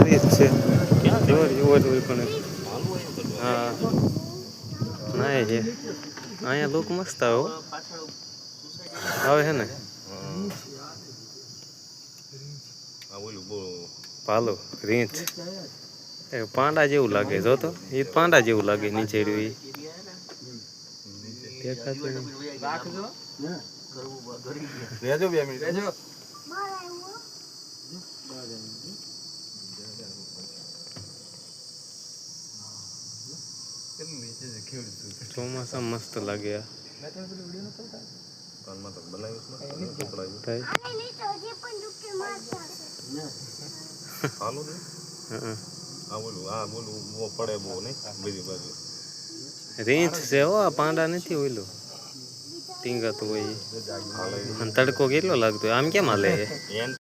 સારી જ છે જોર પણ હા ના છે અહીંયા લોકો મસ્ત આવે આવે છે ને પાલો રીંછ એ પાંડા જેવું લાગે જો તો એ પાંડા જેવું લાગે નીચે રહ્યું દેખાતું ચોમાસા મસ્ત લાગે રીંછ છે હો પાંડા નથી ઓઈલું ટીંગાતું હોય તડકો કેટલો લાગતો આમ કેમ હાલે